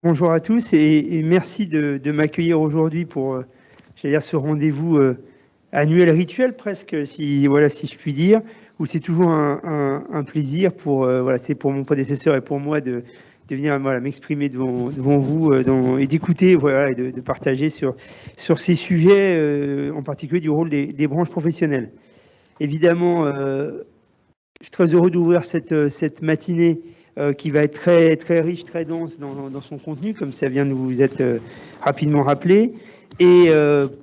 Bonjour à tous et merci de m'accueillir aujourd'hui pour j'allais dire, ce rendez-vous annuel rituel presque, si, voilà, si je puis dire, où c'est toujours un plaisir pour, voilà, c'est pour mon prédécesseur et pour moi de venir voilà, m'exprimer devant vous et d'écouter voilà, et de partager sur ces sujets, en particulier du rôle des branches professionnelles. Évidemment, je suis très heureux d'ouvrir cette matinée qui va être très, très riche, très dense dans son contenu, comme ça vient de vous être rapidement rappelé. Et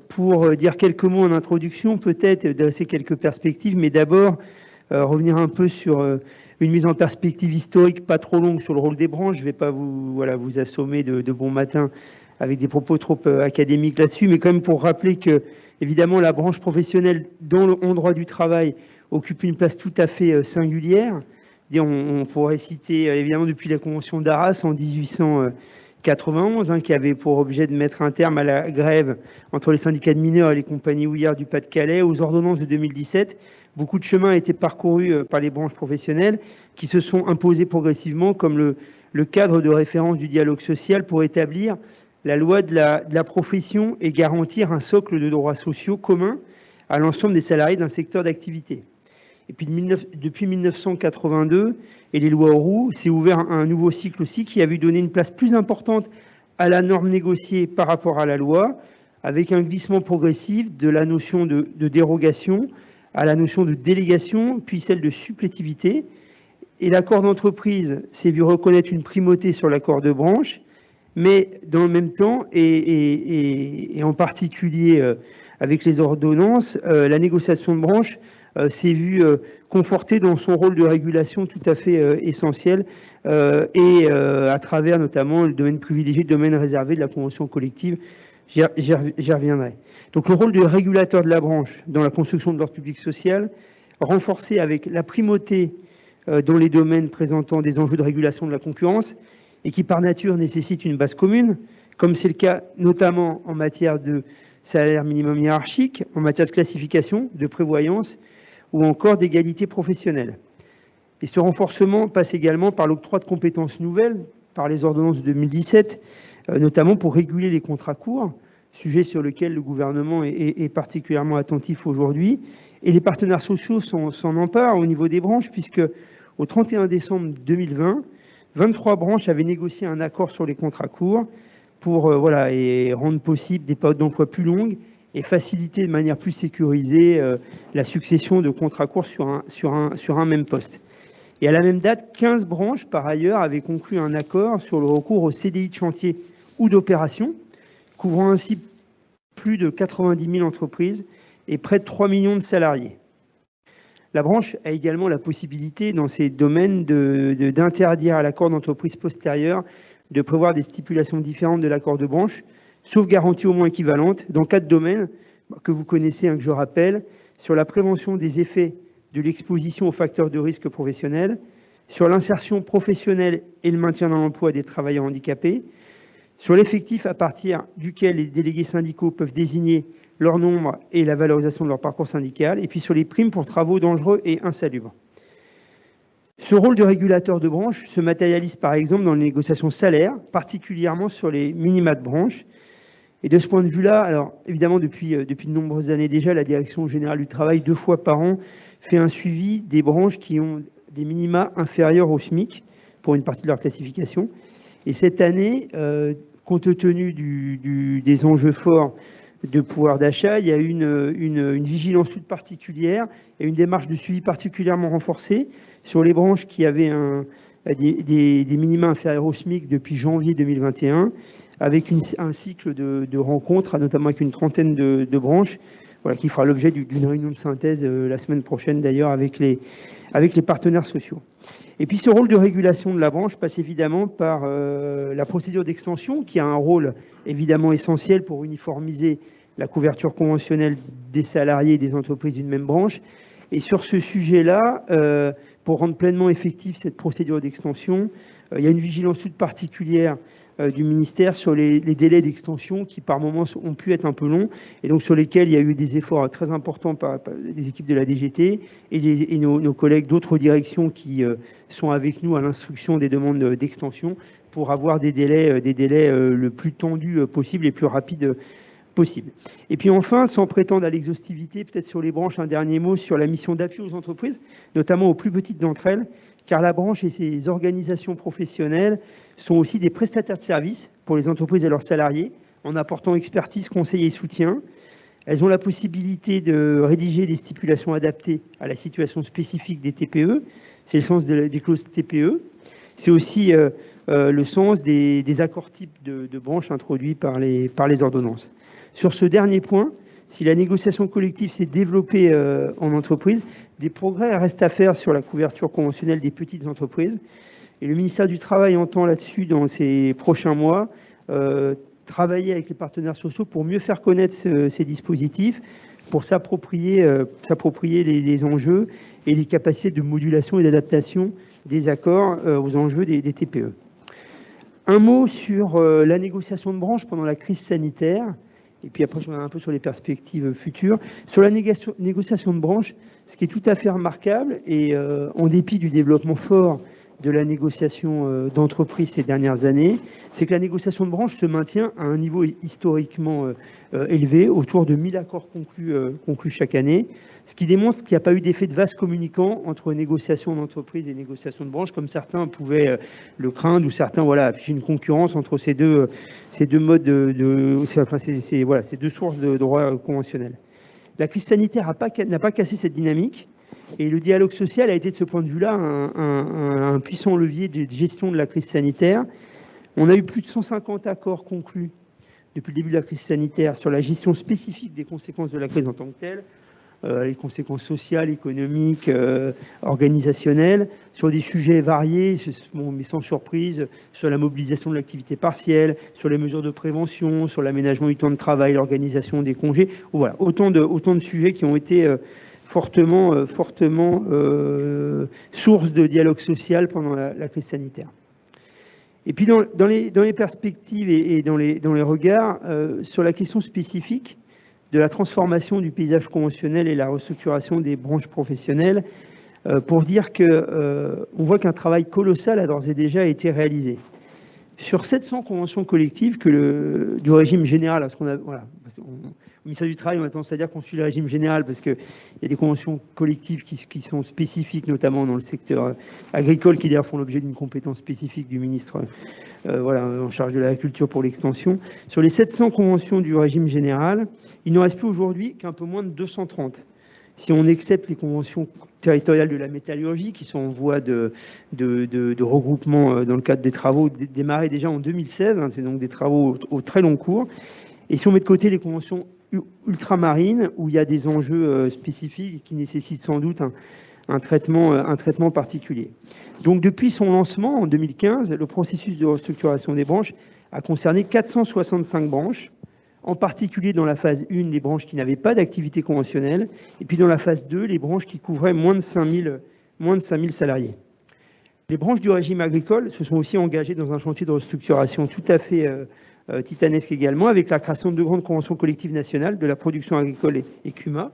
pour dire quelques mots en introduction, peut-être dresser quelques perspectives, mais d'abord revenir un peu sur une mise en perspective historique pas trop longue sur le rôle des branches. Je ne vais pas vous, voilà, vous assommer de bon matin avec des propos trop académiques là-dessus, mais quand même pour rappeler que, évidemment, la branche professionnelle dans le droit du travail occupe une place tout à fait singulière. On pourrait citer évidemment depuis la Convention d'Arras en 1891, qui avait pour objet de mettre un terme à la grève entre les syndicats de mineurs et les compagnies houillères du Pas-de-Calais, aux ordonnances de 2017. Beaucoup de chemin a été parcouru par les branches professionnelles qui se sont imposées progressivement comme le cadre de référence du dialogue social pour établir la loi de la profession et garantir un socle de droits sociaux communs à l'ensemble des salariés d'un secteur d'activité. Et puis depuis 1982 et les lois Auroux, s'est ouvert un nouveau cycle aussi qui a vu donner une place plus importante à la norme négociée par rapport à la loi, avec un glissement progressif de la notion de dérogation à la notion de délégation, puis celle de supplétivité. Et l'accord d'entreprise s'est vu reconnaître une primauté sur l'accord de branche, mais dans le même temps, et en particulier avec les ordonnances, la négociation de branche s'est vue confortée dans son rôle de régulation tout à fait essentiel, et à travers notamment le domaine privilégié, le domaine réservé de la convention collective. J'y reviendrai. Donc le rôle de régulateur de la branche dans la construction de l'ordre public social, renforcé avec la primauté dans les domaines présentant des enjeux de régulation de la concurrence, et qui par nature nécessite une base commune, comme c'est le cas notamment en matière de salaire minimum hiérarchique, en matière de classification, de prévoyance ou encore d'égalité professionnelle. Et ce renforcement passe également par l'octroi de compétences nouvelles par les ordonnances de 2017, notamment pour réguler les contrats courts, sujet sur lequel le gouvernement est particulièrement attentif aujourd'hui. Et les partenaires sociaux s'en emparent au niveau des branches, puisque au 31 décembre 2020, 23 branches avaient négocié un accord sur les contrats courts pour voilà, et rendre possible des périodes d'emploi plus longues et faciliter de manière plus sécurisée la succession de contrats courts sur un même poste. Et à la même date, 15 branches, par ailleurs, avaient conclu un accord sur le recours au CDI de chantier ou d'opération, couvrant ainsi plus de 90 000 entreprises et près de 3 millions de salariés. La branche a également la possibilité, dans ces domaines, d'interdire à l'accord d'entreprise postérieur de prévoir des stipulations différentes de l'accord de branche, sauf garantie au moins équivalente, dans 4 domaines que vous connaissez, que je rappelle, sur la prévention des effets de l'exposition aux facteurs de risque professionnel, sur l'insertion professionnelle et le maintien dans l'emploi des travailleurs handicapés, sur l'effectif à partir duquel les délégués syndicaux peuvent désigner leur nombre et la valorisation de leur parcours syndical, et puis sur les primes pour travaux dangereux et insalubres. Ce rôle de régulateur de branche se matérialise par exemple dans les négociations salaires, particulièrement sur les minima de branche. Et de ce point de vue-là, alors évidemment depuis de nombreuses années déjà, la Direction générale du travail, 2 fois par an, fait un suivi des branches qui ont des minima inférieurs au SMIC pour une partie de leur classification. Et cette année, compte tenu des enjeux forts de pouvoir d'achat, il y a une vigilance toute particulière et une démarche de suivi particulièrement renforcée sur les branches qui avaient des minima inférieurs au SMIC depuis janvier 2021, avec un cycle de rencontres, notamment avec une trentaine de branches, voilà, qui fera l'objet d'une réunion de synthèse la semaine prochaine d'ailleurs avec les partenaires sociaux. Et puis ce rôle de régulation de la branche passe évidemment par la procédure d'extension, qui a un rôle évidemment essentiel pour uniformiser la couverture conventionnelle des salariés et des entreprises d'une même branche. Et sur ce sujet-là, pour rendre pleinement effective cette procédure d'extension, il y a une vigilance toute particulière du ministère sur les délais d'extension qui par moments ont pu être un peu longs et donc sur lesquels il y a eu des efforts très importants par les équipes de la DGT et nos collègues d'autres directions qui sont avec nous à l'instruction des demandes d'extension pour avoir des délais le plus tendus possible et plus rapides possible. Et puis enfin, sans prétendre à l'exhaustivité, peut-être sur les branches, un dernier mot sur la mission d'appui aux entreprises, notamment aux plus petites d'entre elles, car la branche et ses organisations professionnelles sont aussi des prestataires de services pour les entreprises et leurs salariés, en apportant expertise, conseil et soutien. Elles ont la possibilité de rédiger des stipulations adaptées à la situation spécifique des TPE. C'est le sens des clauses TPE. C'est aussi le sens des accords types de branches introduits par les ordonnances. Sur ce dernier point, si la négociation collective s'est développée en entreprise, des progrès restent à faire sur la couverture conventionnelle des petites entreprises. Et le ministère du Travail entend là-dessus, dans ces prochains mois, travailler avec les partenaires sociaux pour mieux faire connaître ces dispositifs, pour s'approprier les enjeux et les capacités de modulation et d'adaptation des accords aux enjeux des TPE. Un mot sur la négociation de branche pendant la crise sanitaire. Et puis après, je reviens un peu sur les perspectives futures. Sur la négociation de branche, ce qui est tout à fait remarquable, et en dépit du développement fort de la négociation d'entreprise ces dernières années, c'est que la négociation de branche se maintient à un niveau historiquement élevé, autour de 1000 accords conclus chaque année, ce qui démontre qu'il n'y a pas eu d'effet de vase communicant entre négociation d'entreprise et négociation de branche, comme certains pouvaient le craindre, ou certains affichaient une concurrence entre ces deux modes ces deux sources de droit conventionnel. La crise sanitaire n'a pas cassé cette dynamique. Et le dialogue social a été, de ce point de vue-là, un puissant levier de gestion de la crise sanitaire. On a eu plus de 150 accords conclus depuis le début de la crise sanitaire sur la gestion spécifique des conséquences de la crise en tant que telle, les conséquences sociales, économiques, organisationnelles, sur des sujets variés, mais sans surprise, sur la mobilisation de l'activité partielle, sur les mesures de prévention, sur l'aménagement du temps de travail, l'organisation des congés. Voilà, autant de sujets qui ont été fortement source de dialogue social pendant la crise sanitaire. Et puis dans les perspectives et dans les regards sur la question spécifique de la transformation du paysage conventionnel et la restructuration des branches professionnelles, pour dire on voit qu'un travail colossal a d'ores et déjà été réalisé. Sur 700 conventions collectives du régime général, parce qu'on a, au ministère du Travail, on a tendance à dire qu'on suit le régime général parce qu'il y a des conventions collectives qui sont spécifiques, notamment dans le secteur agricole, qui d'ailleurs font l'objet d'une compétence spécifique du ministre en charge de l'agriculture pour l'extension. Sur les 700 conventions du régime général, il n'en reste plus aujourd'hui qu'un peu moins de 230. Si on accepte les conventions territoriales de la métallurgie, qui sont en voie de regroupement dans le cadre des travaux démarrés déjà en 2016, c'est donc des travaux au très long cours, et si on met de côté les conventions ultramarines, où il y a des enjeux spécifiques qui nécessitent sans doute un traitement particulier. Donc depuis son lancement en 2015, le processus de restructuration des branches a concerné 465 branches, en particulier dans la phase 1, les branches qui n'avaient pas d'activité conventionnelle, et puis dans la phase 2, les branches qui couvraient moins de 5000 salariés. Les branches du régime agricole se sont aussi engagées dans un chantier de restructuration tout à fait titanesque également, avec la création de 2 grandes conventions collectives nationales de la production agricole et CUMA,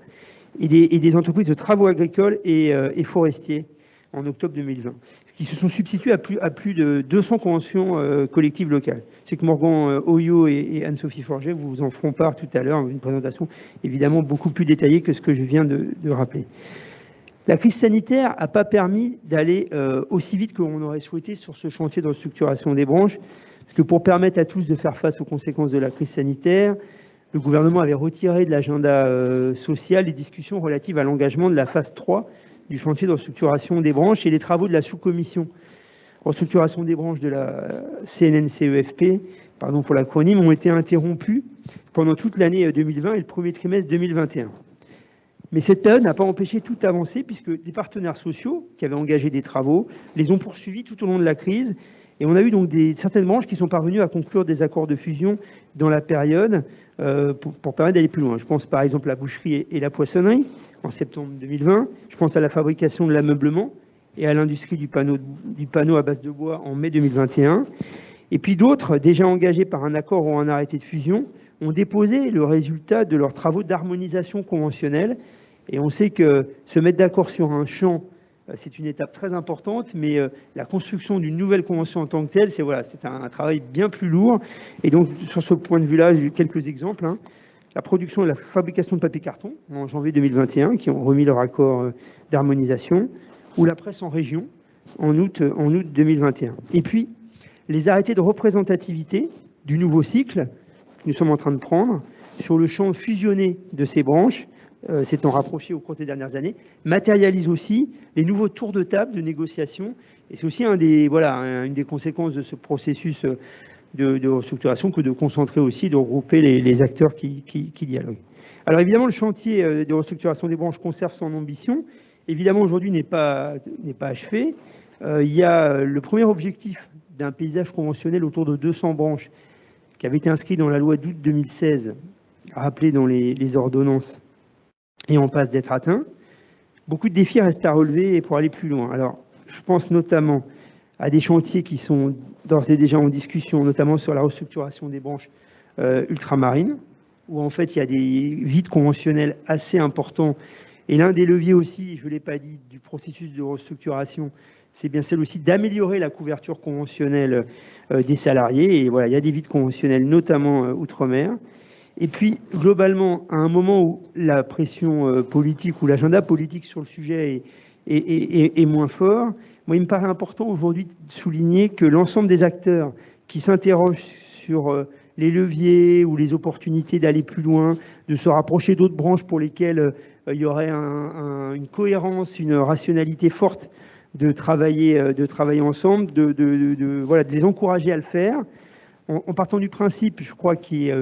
et des entreprises de travaux agricoles et forestiers en octobre 2020, ce qui se sont substitués à plus de 200 conventions collectives locales. C'est que Morgan Oyo et Anne-Sophie Forget vous en feront part tout à l'heure, une présentation évidemment beaucoup plus détaillée que ce que je viens de rappeler. La crise sanitaire n'a pas permis d'aller aussi vite que l'on aurait souhaité sur ce chantier de restructuration des branches, parce que pour permettre à tous de faire face aux conséquences de la crise sanitaire, le gouvernement avait retiré de l'agenda social les discussions relatives à l'engagement de la phase 3 du chantier de restructuration des branches et les travaux de la sous-commission restructuration des branches de la CNNCEFP, pardon pour l'acronyme, ont été interrompus pendant toute l'année 2020 et le premier trimestre 2021. Mais cette période n'a pas empêché toute avancée, puisque des partenaires sociaux qui avaient engagé des travaux les ont poursuivis tout au long de la crise. Et on a eu donc certaines branches qui sont parvenues à conclure des accords de fusion dans la période pour permettre d'aller plus loin. Je pense par exemple à la boucherie et la poissonnerie en septembre 2020. Je pense à la fabrication de l'ameublement et à l'industrie du panneau à base de bois en mai 2021. Et puis d'autres, déjà engagés par un accord ou un arrêté de fusion, ont déposé le résultat de leurs travaux d'harmonisation conventionnelle. Et on sait que se mettre d'accord sur un champ c'est une étape très importante, mais la construction d'une nouvelle convention en tant que telle, c'est un travail bien plus lourd. Et donc, sur ce point de vue-là, j'ai quelques exemples. La production et la fabrication de papier carton en janvier 2021, qui ont remis leur accord d'harmonisation, ou la presse en région en août 2021. Et puis, les arrêtés de représentativité du nouveau cycle que nous sommes en train de prendre sur le champ fusionné de ces branches, s'étant rapproché au cours des dernières années, matérialise aussi les nouveaux tours de table de négociation. Et c'est aussi une des conséquences de ce processus de restructuration que de concentrer aussi, de regrouper les acteurs qui dialoguent. Alors évidemment, le chantier de restructuration des branches conserve son ambition. Évidemment, aujourd'hui, n'est pas achevé. Il y a le premier objectif d'un paysage conventionnel autour de 200 branches qui avait été inscrit dans la loi d'août 2016, rappelé dans les ordonnances, et on passe d'être atteint. Beaucoup de défis restent à relever pour aller plus loin. Alors, je pense notamment à des chantiers qui sont d'ores et déjà en discussion, notamment sur la restructuration des branches ultramarines, où en fait il y a des vides conventionnels assez importants. Et l'un des leviers aussi, je ne l'ai pas dit, du processus de restructuration, c'est bien celle aussi d'améliorer la couverture conventionnelle des salariés. Et voilà, il y a des vides conventionnels, notamment outre-mer. Et puis, globalement, à un moment où la pression politique ou l'agenda politique sur le sujet est moins fort, moi, il me paraît important aujourd'hui de souligner que l'ensemble des acteurs qui s'interrogent sur les leviers ou les opportunités d'aller plus loin, de se rapprocher d'autres branches pour lesquelles il y aurait une cohérence, une rationalité forte de travailler ensemble, de les encourager à le faire, en partant du principe, je crois qu'il y a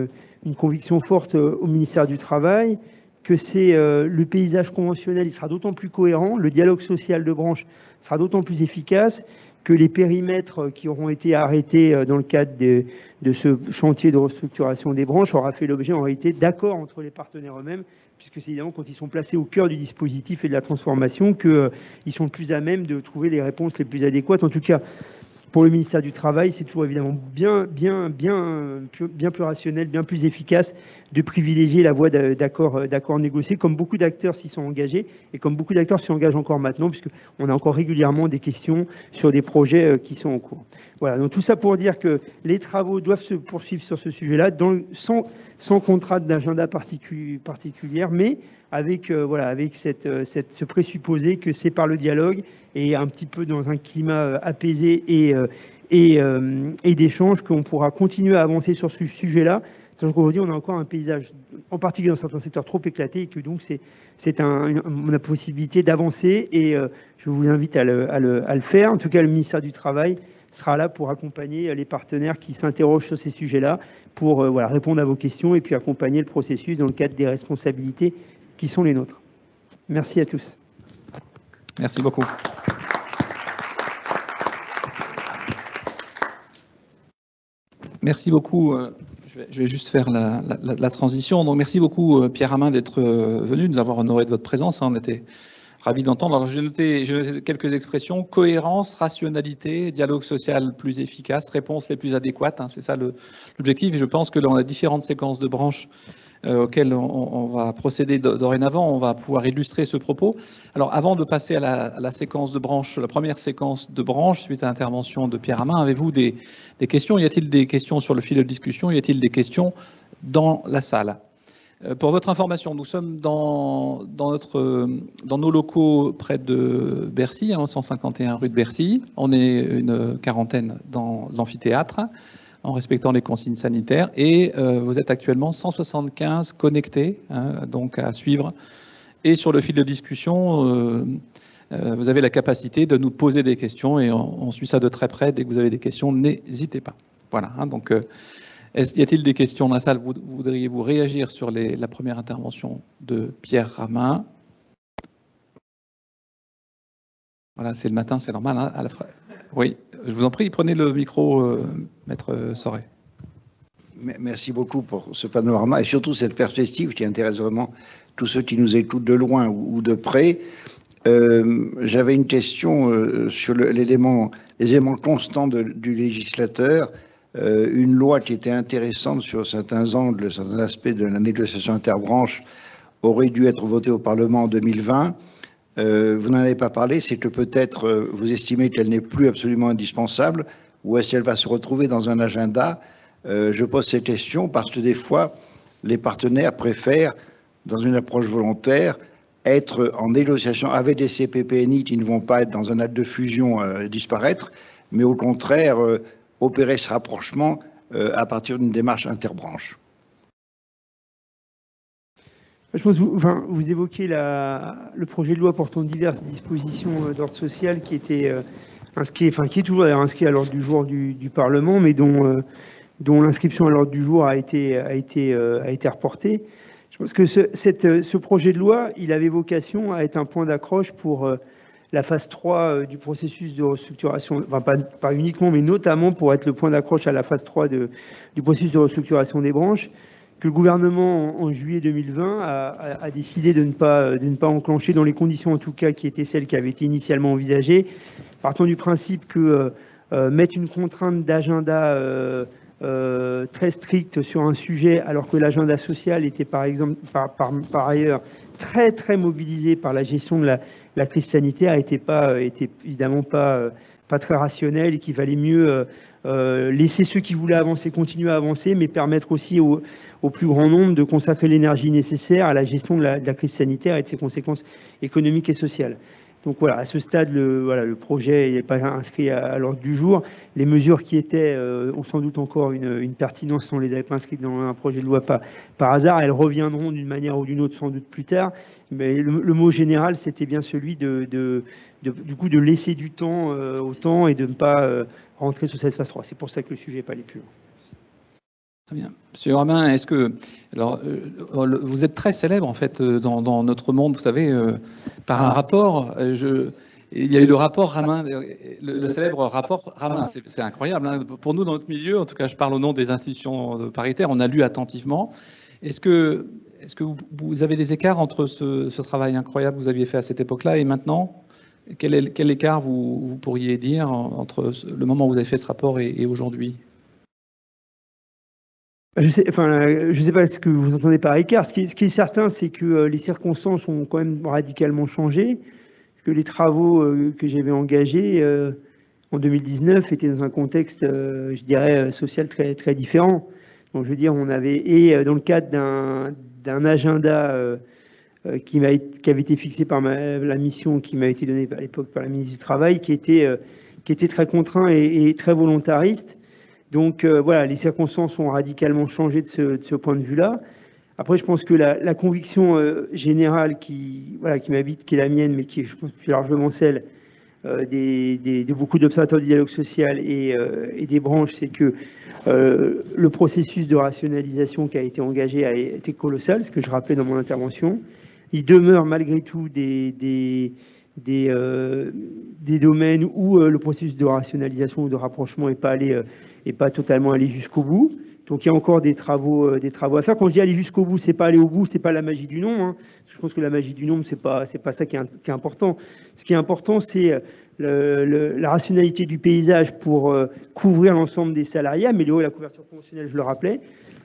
une conviction forte au ministère du Travail, que c'est le paysage conventionnel, il sera d'autant plus cohérent, le dialogue social de branche sera d'autant plus efficace que les périmètres qui auront été arrêtés dans le cadre de ce chantier de restructuration des branches aura fait l'objet en réalité d'accords entre les partenaires eux-mêmes, puisque c'est évidemment quand ils sont placés au cœur du dispositif et de la transformation qu'ils sont plus à même de trouver les réponses les plus adéquates. En tout cas, pour le ministère du Travail, c'est toujours évidemment bien plus rationnel, bien plus efficace de privilégier la voie d'accords négociés, comme beaucoup d'acteurs s'y sont engagés et comme beaucoup d'acteurs s'y engagent encore maintenant, puisqu'on a encore régulièrement des questions sur des projets qui sont en cours. Voilà, donc tout ça pour dire que les travaux doivent se poursuivre sur ce sujet-là, sans contrainte d'agenda particulière, mais avec ce présupposé que c'est par le dialogue et un petit peu dans un climat apaisé et d'échange qu'on pourra continuer à avancer sur ce sujet-là. Sachant qu'aujourd'hui, on a encore un paysage, en particulier dans certains secteurs, trop éclaté et que donc on a la possibilité d'avancer et je vous invite à le faire. En tout cas, le ministère du Travail sera là pour accompagner les partenaires qui s'interrogent sur ces sujets-là, pour répondre à vos questions et puis accompagner le processus dans le cadre des responsabilités qui sont les nôtres. Merci à tous. Merci beaucoup. Merci beaucoup. Je vais juste faire la transition. Donc, merci beaucoup, Pierre Hamin, d'être venu, de nous avoir honoré de votre présence. On était ravis d'entendre. Alors, j'ai noté quelques expressions: cohérence, rationalité, dialogue social plus efficace, réponses les plus adéquates. C'est ça l'objectif. Et je pense que dans la différentes séquences de branches auxquelles on va procéder dorénavant, on va pouvoir illustrer ce propos. Alors, avant de passer à la séquence de branches, la première séquence de branches, suite à l'intervention de Pierre Hamin, avez-vous des questions? Y a-t-il des questions sur le fil de discussion? Y a-t-il des questions dans la salle? Pour votre information, nous sommes dans nos locaux près de Bercy, 151 rue de Bercy. On est une quarantaine dans l'amphithéâtre, en respectant les consignes sanitaires. Et vous êtes actuellement 175 connectés, donc à suivre. Et sur le fil de discussion, vous avez la capacité de nous poser des questions et on suit ça de très près. Dès que vous avez des questions, n'hésitez pas. Voilà. Donc, y a-t-il des questions dans la salle? Voudriez-vous réagir sur la première intervention de Pierre Hamin? Voilà, c'est le matin, c'est normal. Oui, je vous en prie, prenez le micro, Maître Soré. Merci beaucoup pour ce panorama et surtout cette perspective qui intéresse vraiment tous ceux qui nous écoutent de loin ou de près. J'avais une question sur les éléments constants du législateur. Une loi qui était intéressante sur certains angles, certains aspects de la négociation interbranche aurait dû être votée au Parlement en 2020. vous n'en avez pas parlé, c'est que peut-être vous estimez qu'elle n'est plus absolument indispensable, ou est-ce qu'elle va se retrouver dans un agenda? Je pose ces questions parce que des fois, les partenaires préfèrent, dans une approche volontaire, être en négociation avec des CPPNI qui ne vont pas être dans un acte de fusion disparaître, mais au contraire opérer ce rapprochement à partir d'une démarche interbranche. Je pense que vous évoquez le projet de loi portant diverses dispositions d'ordre social qui était inscrit, qui est toujours inscrit à l'ordre du jour du Parlement, mais dont l'inscription à l'ordre du jour a été reportée. Je pense que ce projet de loi, il avait vocation à être un point d'accroche pour la phase 3 du processus de restructuration, enfin pas uniquement, mais notamment pour être le point d'accroche à la phase 3 du processus de restructuration des branches, que le gouvernement, en juillet 2020, a décidé de ne pas enclencher dans les conditions, en tout cas, qui étaient celles qui avaient été initialement envisagées, partant du principe que mettre une contrainte d'agenda très stricte sur un sujet, alors que l'agenda social était, par exemple, par ailleurs, très, très mobilisé par la gestion de la crise sanitaire, était évidemment pas très rationnel, et qu'il valait mieux laisser ceux qui voulaient avancer continuer à avancer, mais permettre aussi au plus grand nombre de consacrer l'énergie nécessaire à la gestion de la crise sanitaire et de ses conséquences économiques et sociales. Donc voilà, à ce stade, le projet n'est pas inscrit à l'ordre du jour. Les mesures qui étaient ont sans doute encore une pertinence si on ne les avait pas inscrites dans un projet de loi par hasard. Elles reviendront d'une manière ou d'une autre sans doute plus tard. Mais le mot général, c'était bien celui du coup de laisser du temps au temps et de ne pas rentrer sous cette phase 3. C'est pour ça que le sujet n'est pas allé plus loin. Très bien. Monsieur Ramin, est-ce que... Alors, vous êtes très célèbre, en fait, dans notre monde, vous savez, par un rapport. Il y a eu le rapport Ramin, le célèbre rapport Ramin. C'est incroyable. Hein. Pour nous, dans notre milieu, en tout cas, je parle au nom des institutions paritaires, on a lu attentivement. Est-ce que vous avez des écarts entre ce travail incroyable que vous aviez fait à cette époque-là et maintenant? Quel écart vous pourriez dire entre le moment où vous avez fait ce rapport et aujourd'hui? Je sais pas ce que vous entendez par écart. Ce qui est certain, c'est que les circonstances ont quand même radicalement changé. Parce que les travaux que j'avais engagés en 2019 étaient dans un contexte, je dirais, social très, très différent. Donc, je veux dire, on avait, dans le cadre d'un agenda qui avait été fixé par la mission qui m'a été donnée à l'époque par la ministre du Travail, qui était très contraint et très volontariste. Donc voilà, les circonstances ont radicalement changé de ce point de vue-là. Après, je pense que la conviction générale qui m'habite, qui est la mienne, mais qui est, je pense, plus largement celle de beaucoup d'observateurs du dialogue social et des branches, c'est que le processus de rationalisation qui a été engagé a été colossal, ce que je rappelais dans mon intervention. Il demeure malgré tout des domaines où le processus de rationalisation ou de rapprochement n'est pas totalement allé jusqu'au bout. Donc il y a encore des travaux à faire. Quand je dis aller jusqu'au bout, c'est pas aller au bout, c'est pas la magie du nombre. Hein. Je pense que la magie du nombre, c'est pas ça qui est important. Ce qui est important, c'est la rationalité du paysage pour couvrir l'ensemble des salariés, améliorer la couverture conventionnelle, je le rappelais.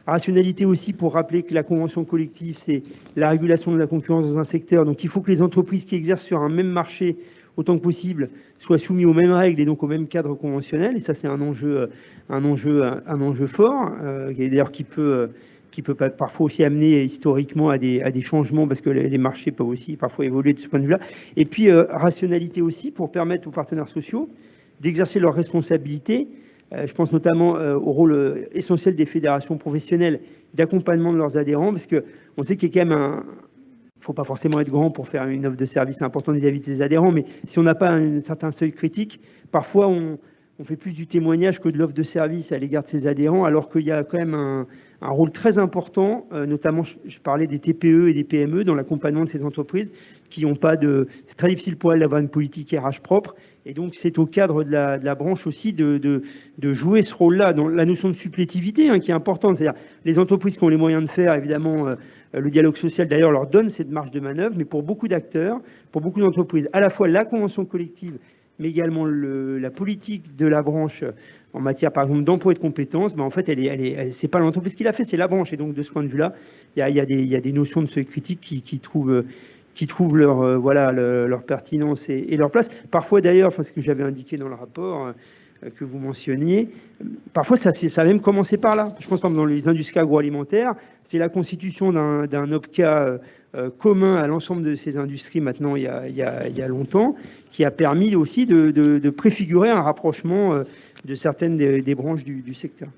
Rationalité aussi pour rappeler que la convention collective, c'est la régulation de la concurrence dans un secteur. Donc il faut que les entreprises qui exercent sur un même marché autant que possible soient soumises aux mêmes règles et donc au même cadre conventionnel. Et ça, c'est un enjeu fort, d'ailleurs qui peut parfois aussi amener historiquement à des changements, parce que les marchés peuvent aussi parfois évoluer de ce point de vue-là. Et puis rationalité aussi pour permettre aux partenaires sociaux d'exercer leurs responsabilités. Je pense notamment au rôle essentiel des fédérations professionnelles d'accompagnement de leurs adhérents, parce qu'on sait qu'il y a quand même il ne faut pas forcément être grand pour faire une offre de service importante vis-à-vis de ses adhérents, mais si on n'a pas un certain seuil critique, parfois on fait plus du témoignage que de l'offre de service à l'égard de ses adhérents, alors qu'il y a quand même un rôle très important, notamment je parlais des TPE et des PME dans l'accompagnement de ces entreprises qui n'ont pas de... C'est très difficile pour elles d'avoir une politique RH propre, et donc c'est au cadre de la branche aussi de jouer ce rôle-là, dans la notion de supplétivité qui est importante, c'est-à-dire les entreprises qui ont les moyens de faire, évidemment, le dialogue social d'ailleurs leur donne cette marge de manœuvre, mais pour beaucoup d'acteurs, pour beaucoup d'entreprises, à la fois la convention collective, mais également la politique de la branche en matière, par exemple, d'emploi et de compétences, en fait, c'est pas l'entreprise qui l'a fait, c'est la branche. Et donc, de ce point de vue-là, il y a des notions de seuil critique qui trouvent qui trouvent leur pertinence et leur place. Parfois d'ailleurs, ce que j'avais indiqué dans le rapport que vous mentionniez, parfois ça a même commencé par là. Je pense par exemple dans les industries agroalimentaires, c'est la constitution d'un OPCA commun à l'ensemble de ces industries maintenant il y a longtemps, qui a permis aussi de préfigurer un rapprochement de certaines des branches du secteur.